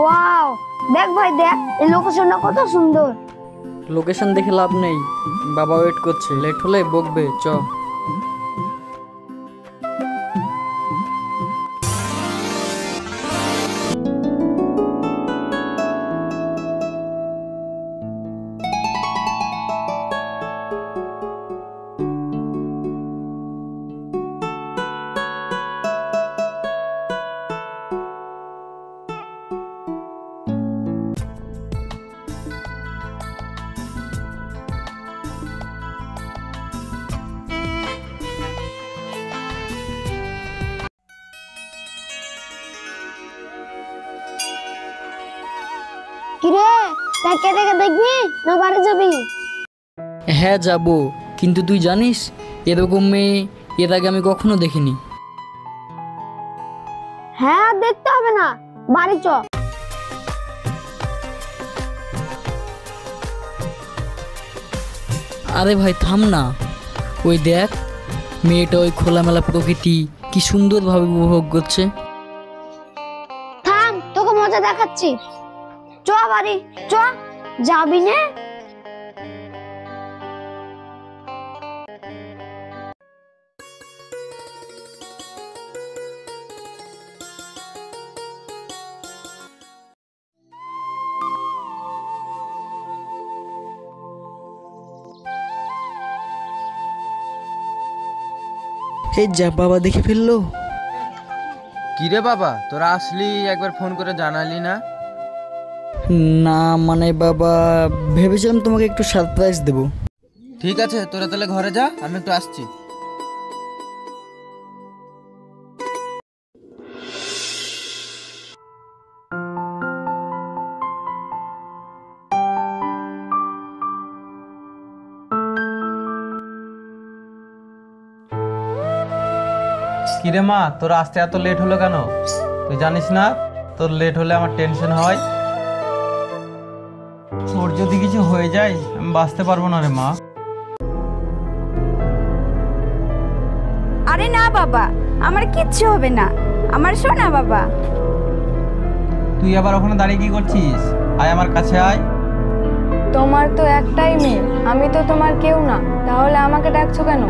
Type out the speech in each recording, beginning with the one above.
Wow, দেখ ভাই দেখ, এই লোকেশনটা কত সুন্দর। লোকেশন দেখে লাভ নেই, বাবা ওয়েট করছে, লেট হলে বকবে। চ। কিরে, দেখে দেখে দেখবি না বাড়ি যাবি? হ্যাঁ যাব, কিন্তু তুই জানিস এরকম মেয়ে এর আগে আমি কখনো দেখিনি। হ্যাঁ, দেখতে হবে না, বাড়ি চ। আরে ভাই থাম না, ওই দেখ মেয়েটা ওই খোলামেলা প্রকৃতি কি সুন্দরভাবে উপভোগ করছে। থাম, তোকে মজা দেখাচ্ছি। চ বাড়ি চ। যাবি না? এই যা, বাবা দেখে ফেললো। কিরে বাবা, তোরা আসলি, একবার ফোন করে জানালি না? না মানে বাবা, ভেবেছিলাম তোমাকে একটু সারপ্রাইজ দেবো। ঠিক আছে, তোরা তাহলে ঘরে যা, আমি একটু আসছি। কিরে মা, তোরা আসতে এত লেট হলো কেন? তুই জানিস না তোর লেট হলে আমার টেনশন হয়। তোর যদি কিছু হয়ে যায় আমি বাঁচতে পারবো না রে মা। আরে না বাবা, আমার কিচ্ছু হবে না, আমার শোনা বাবা। তুই আবার ওখানে দাঁড়িয়ে কি করছিস? আয় আমার কাছে আয়। তোমার তো একটাই মেয়ে, আমি তো তোমার কেউ না, তাহলে আমাকে ডাকছো কেন?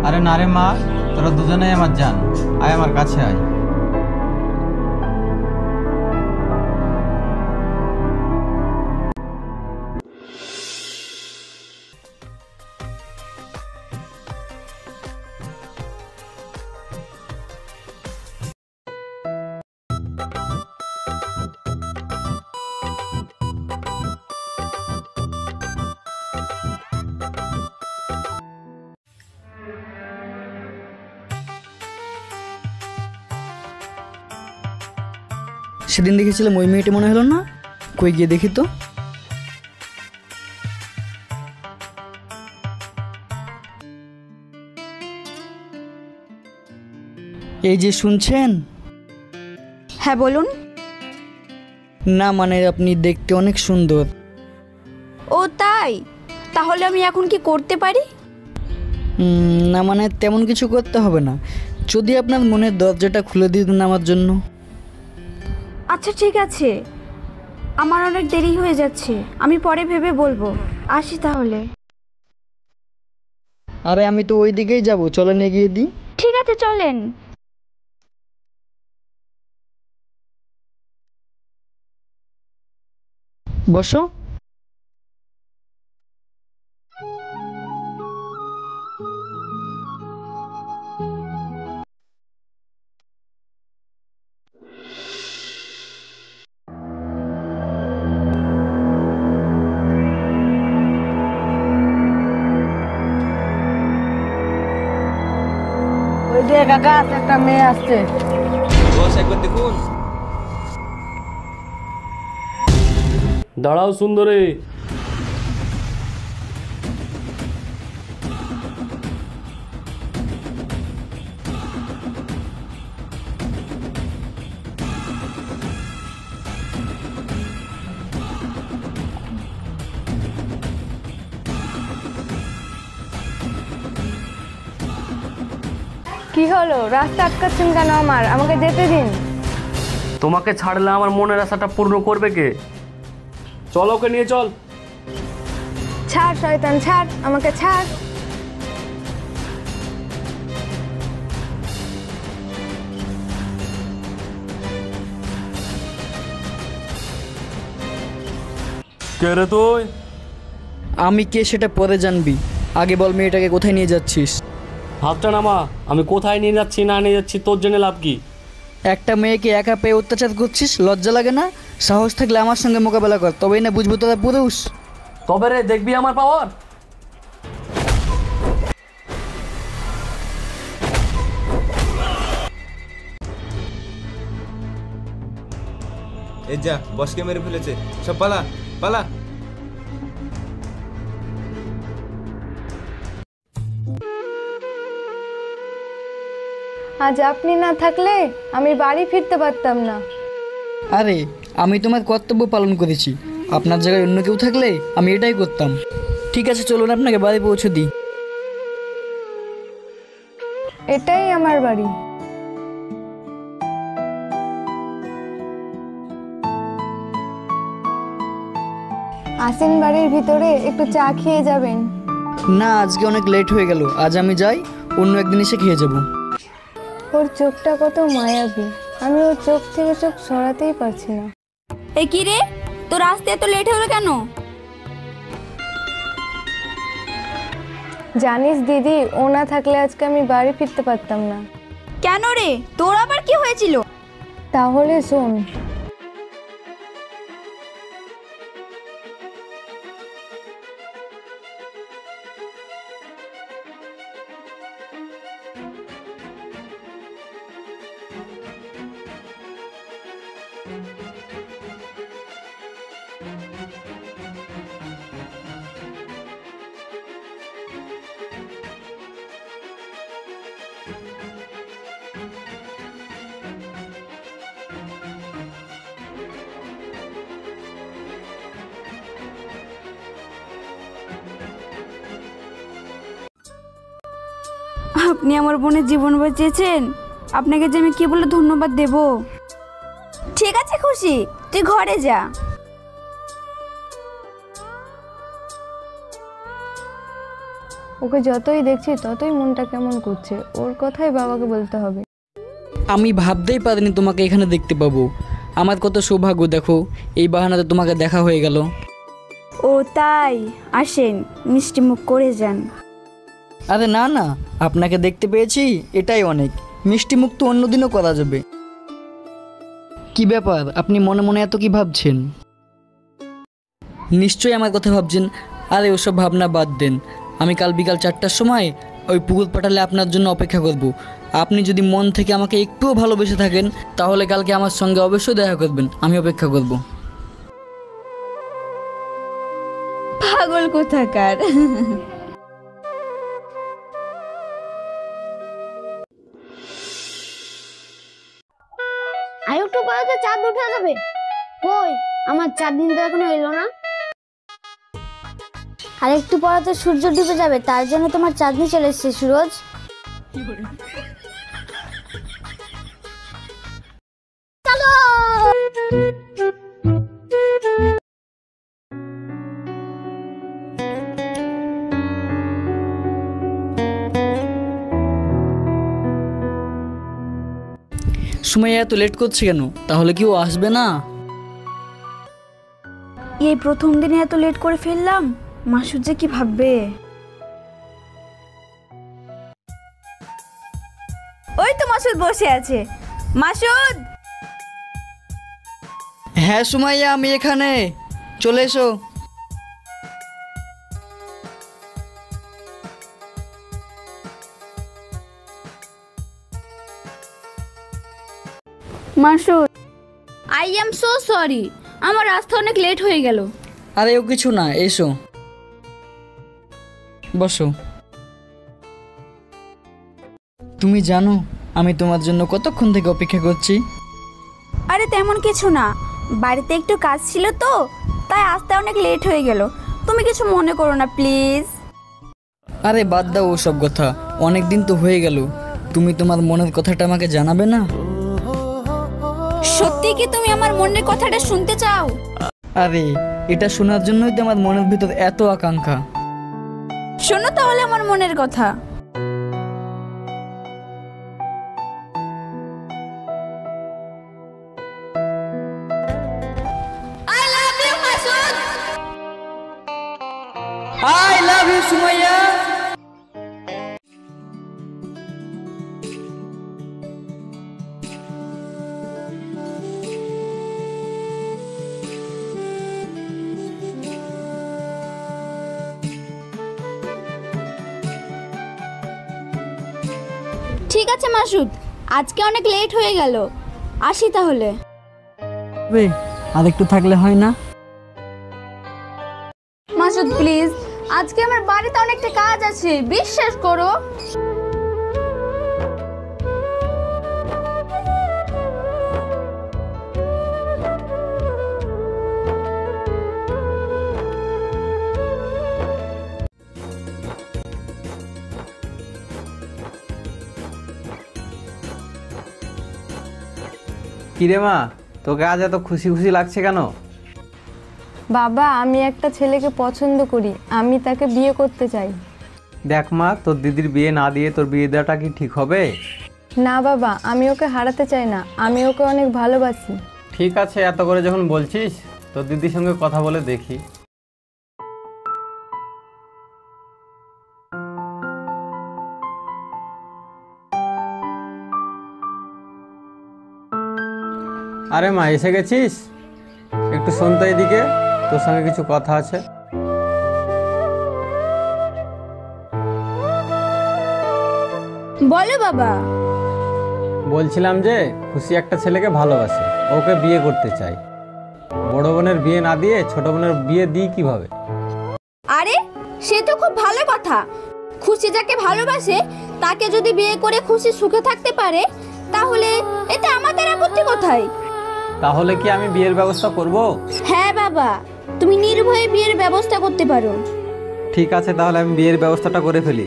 আরে না রে মা, তোরা দুজনেই আমার জান, আয় আমার কাছে আয়। সেদিন দেখেছিলাম ওই মেয়েটা মনে হলো না, কই গিয়ে দেখি তো। এই যে শুনছেন? হ্যাঁ বলুন। না মানে আপনি দেখতে অনেক সুন্দর। ও তাই? তাহলে আমি এখন কি করতে পারি? না মানে তেমন কিছু করতে হবে না, যদি আপনার মনের দরজাটা খুলে দিতেন আমার জন্য। আচ্ছা ঠিক আছে, আমার অনেক দেরি হয়ে যাচ্ছে, আমি পরে ভেবে বলবো। আসি তাহলে। আরে আমি তো ওই দিকেই যাবো, চলেন এগিয়ে দিই। ঠিক আছে চলেন। বসো। ওই যে কাকা, একটা মেয়ে আসছে। বস একবার দেখুন। দাঁড়াও সুন্দরী। কি হলো, রাস্তা আটকাচ্ছেন কেন? আমাকে যেতে দিন। তোমাকে ছাড়লে আমার মনের আশাটা পূর্ণ করবে কে? চল ওকে নিয়ে চল। ছাড় শয়তান, ছাড় আমাকে, ছাড়। কে রে তুই? আমি কে সেটা পরে জানবি, আগে বল মেয়েটাকে কোথায় নিয়ে যাচ্ছিস? হাতটা নামা। আমি কোথায় নিয়ে যাচ্ছি না নিয়ে যাচ্ছি তোর জেনে লাভ কি? একটা মেয়েকে একা পেয়ে অত্যাচার করছিস, লজ্জা লাগে না? সাহস থাকলে আমার সঙ্গে মোকাবেলা কর, তবেই না বুঝবো তোরা পুরুষ। তবে রে দেখবি আমার পাওয়ার। এই যা, বসকে মেরে ফেলেছে। সব পালা পালা। আজ আপনি না থাকলে আমি বাড়ি ফিরতে পারতাম না। আরে আমি তোমার কর্তব্য পালন করেছি, আপনার জায়গায় অন্য কেউ থাকলে আমি এটাই করতাম। ঠিক আছে চলুন আপনাকে বাড়ি পৌঁছে দিই। এটাই আমার বাড়ি। আসেন বাড়ির ভিতরে, একটু চা খেয়ে যাবেন। না আজকে অনেক লেট হয়ে গেল, আজ আমি যাই, অন্য একদিন এসে খেয়ে যাব। ওর চোখটা কত মায়াবী, আমি ওর চোখ থেকে চোখ সরাতেই পারছি না। এই কি রে, তোর আসতে এত লেট হলো কেন? জানিস দিদি, ও না থাকলে আজকে আমি বাড়ি ফিরতে পারতাম না। কেন রে, তোর আবার কি হয়েছিল? তাহলে শোন। আপনি আমার বোনের জীবন বাঁচিয়েছেন, আপনাকে যে আমি কি বলে ধন্যবাদ দেব? ঠিক আছে খুশি, তুই ঘরে যা। ওকে যতই দেখছি ততই মনটা কেমন করছে, ওর কথাই বাবাকে বলতে হবে। আমি ভাবতেই পারিনি তোমাকে এখানে দেখতে পাবো, আমার কত সৌভাগ্য, দেখো এই বাহানাতে তোমাকে দেখা হয়ে গেল। ও তাই, আসেন মিষ্টি মুখ করে যান। আরে না না, আপনাকে দেখতে পেয়েছি এটাই অনেক, মিষ্টি মুখ তো অন্যদিনও করা যাবে। কি ব্যাপার, আপনি মনে মনে এত কি ভাবছেন? নিশ্চয়ই আমার কথা ভাবছেন। আরে ওসব ভাবনা বাদ দেন, আমি কাল বিকাল 4টার সময় ওই পুকুর পাটালে আপনার জন্য অপেক্ষা করব। আপনি যদি মন থেকে আমাকে একটুও ভালোবেসে থাকেন তাহলে কালকে আমার সঙ্গে অবশ্যই দেখা করবেন, আমি অপেক্ষা করব। পাগল কোথাকার। আর একটু পরে তো চাঁদ উঠে যাবে। কই আমার 4 দিন তো এখনো এলো না। আর একটু পরে তো সূর্য ডুবে যাবে, তার জন্য তোমার চাঁদনি চলে এসেছে সুরজ। চলো। সুমাইয়া এত লেট করছে কেন? তাহলে কি ও আসবে না? এই প্রথম দিনে এত লেট করে ফেললাম, মাসুদ যে কি ভাববে। ওই তো মাসুদ বসে আছে। মাসুদ! হ্যাঁ সুমাইয়া, আমি এখানে, চলে এসো। Masud, I am so sorry, আমার রাস্তা অনেক লেট হয়ে গেল। আরে ও কিছু না, এসো বসো। তুমি জানো আমি তোমার জন্য কতক্ষণ থেকে অপেক্ষা করছি? আরে তেমন কিছু না, বাড়িতে একটু কাজ ছিল তো, তাই আসতে অনেক লেট হয়ে গেল। তুমি কিছু মনে করো না প্লিজ। আরে বাদ দাও ওসব কথা, অনেক দিন তো হয়ে গেল, তুমি তোমার মনের কথাটা আমাকে জানাবে না? সত্যি কি তুমি আমার মনের কথাটা শুনতে চাও? আরে এটা শোনার জন্যই তো আমার মনের ভিতর এত আকাঙ্ক্ষা। শোনো তাহলে আমার মনের কথা। I love you, Masud. I love you, Sumaiya. ঠিক আছে মাসুদ, আজকে অনেক লেট হয়ে গেল, আসি তাহলে। আর একটু থাকলে হয় না? মাসুদ প্লিজ, আজকে আমার বাড়িতে অনেকটা কাজ আছে, বিশ্বাস করো। কিরে মা, তোকে আজ এত খুশি খুশি লাগছে কেন? বাবা, আমি একটা ছেলেকে পছন্দ করি, আমি তাকে বিয়ে করতে চাই। দেখ মা, তোর দিদির বিয়ে না দিয়ে তোর বিয়ে দেওয়াটা কি ঠিক হবে? না বাবা, আমি ওকে হারাতে চাই না, আমি ওকে অনেক ভালোবাসি। ঠিক আছে, এত করে যখন বলছিস তোর দিদির সঙ্গে কথা বলে দেখি। আরে মা, এসে গেছিস? একটু শোন তো এদিকে, তোর সঙ্গে কিছু কথা আছে। বলো বাবা। বলছিলাম যে খুশি একটা ছেলেকে ভালোবাসে, ওকে বিয়ে করতে চাই। বড় বোনের বিয়ে না দিয়ে ছোট বোনের বিয়ে দিই কিভাবে? আরে সে তো খুব ভালো কথা। খুশি যাকে ভালোবাসে তাকে যদি বিয়ে করে খুশি সুখে থাকতে পারে, তাহলে এতে আমাদের আপত্তি কোথায়? তাহলে কি আমি বিয়ের ব্যবস্থা করব? হ্যাঁ বাবা, তুমি নির্ভয়ে বিয়ের ব্যবস্থা করতে পারো। ঠিক আছে, তাহলে আমি বিয়ের ব্যবস্থাটা করে ফেলি।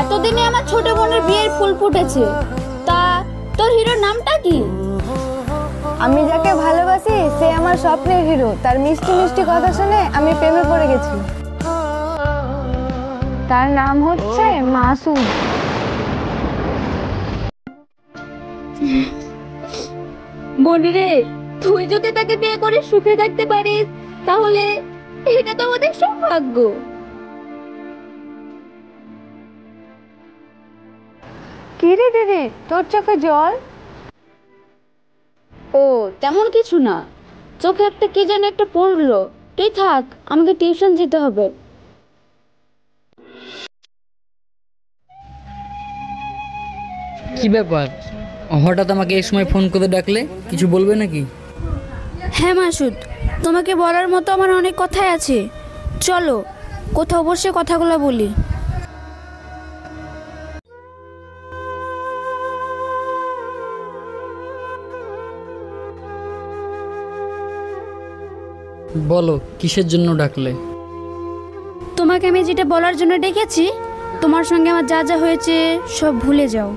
এতদিনে আমার ছোট বোনের বিয়ের ফুল ফুটেছে, তা তোর হিরোর নামটা কি? আমি যাকে ভালোবাসি সে আমার স্বপ্নের হিরো, তার মিষ্টি মিষ্টি কথা শুনে আমি প্রেমে পড়ে গেছি। তার নাম হচ্ছে মাসুদ। বলি রে, তুই যদি তাকে বিয়ে করে সুখে থাকতে পারিস, তাহলে এটা তো আমাদের সৌভাগ্য। কি রে দিদি, তোর চোখে জল? ও তেমন কিছু না, চোখে একটা কি যেন একটা পড়লো। তুই থাক, আমাকে টিউশন যেতে হবে। কি ব্যাপার, হঠাৎ আমাকে এই সময় ফোন করে ডাকলে? কিছু বলবে নাকি? হ্যাঁ মাসুদ, তোমাকে বলার মতো আমার অনেক কথাই আছে, চলো কোথাও বসে কথাগুলো বলি। বলো, কিসের জন্য ডাকলে? তোমাকে আমি যেটা বলার জন্য ডেকেছি, তোমার সঙ্গে আমার যা যা হয়েছে সব ভুলে যাও।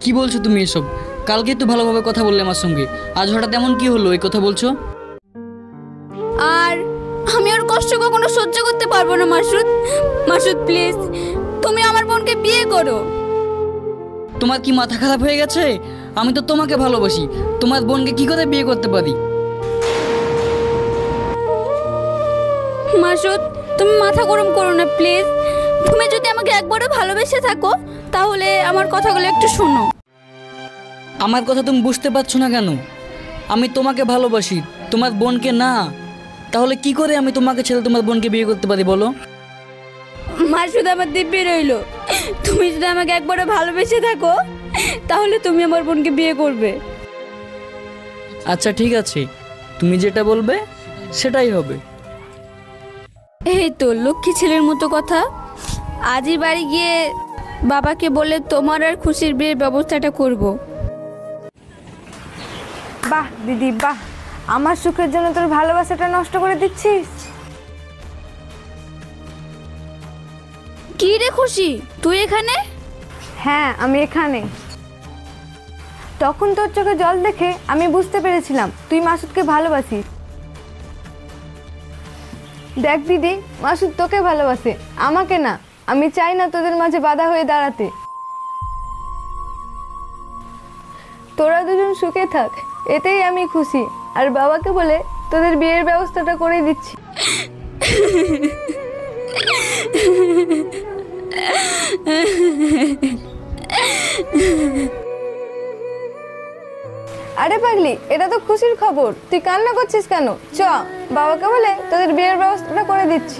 কি বলছো তুমি এসব? কালকে তো ভালোভাবে কথা বললে আমার সঙ্গে, আজ হঠাৎ এমন কি হলো এই কথা বলছো? আর আমি ওর কষ্ট কখনো সহ্য করতে পারবো না মাসুদ। মাসুদ প্লিজ, তুমি আমার বোনকে বিয়ে করো। তোমার কি মাথা খারাপ হয়ে গেছে? আমি তো তোমাকে ভালোবাসি, তোমার বোনকে কি করে বিয়ে করতে পারি? মাসুদ, তুমি মাথা গরম করো না প্লিজ। তুমি যদি আমাকে একবারও ভালোবেসে থাকো, তাহলে আমার কথাগুলো একটু শোনো। আমার কথা তুমি বুঝতে পারছো না কেন? আমি তোমাকে ভালোবাসি, তোমার বোনকে না। তাহলে কি করে আমি তোমাকে ছেড়ে তোমার বোনকে বিয়ে করতে পারি বলো? মাসুদ আমার দিব্যি রইলো, তুমি যদি আমাকে একবারও ভালোবেসে থাকো, তাহলে তুমি আমার বোনকে বিয়ে করবে। আচ্ছা ঠিক আছে, তুমি যেটা বলবে সেটাই হবে। এই তো লক্ষ্মী ছেলের মতো কথা। আজই বাড়ি গিয়ে বাবাকে বলে তোমার আর খুশির বিয়ের ব্যবস্থাটা করব। বাহ দিদি বাহ, আমার সুখের জন্য তোর ভালোবাসাটা নষ্ট করে দিচ্ছিস। কি রে খুশি, তুই এখানে? হ্যাঁ, আমি এখানে। তখন তোর চোখে জল দেখে আমি বুঝতে পেরেছিলাম তুই মাসুদকে ভালোবাসিস। দেখ দিদি, মাসুদ তোকে ভালোবাসে, আমাকে না। আমি চাই না তোদের মাঝে বাধা হয়ে দাঁড়াতে। তোরা দুজন সুখে থাক, এতেই আমি খুশি। আর বাবাকে বলে তোদের বিয়ের ব্যবস্থাটা করে দিচ্ছি। আরে পাগলি, এটা তো খুশির খবর, তুই কান্না করছিস কেন? চ, বাবাকে বলে তোদের বিয়ের ব্যবস্থাটা করে দিচ্ছি।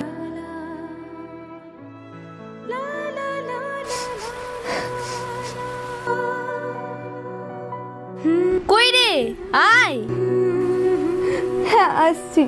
কই রে, আয়। হ্যাঁ, আসছি।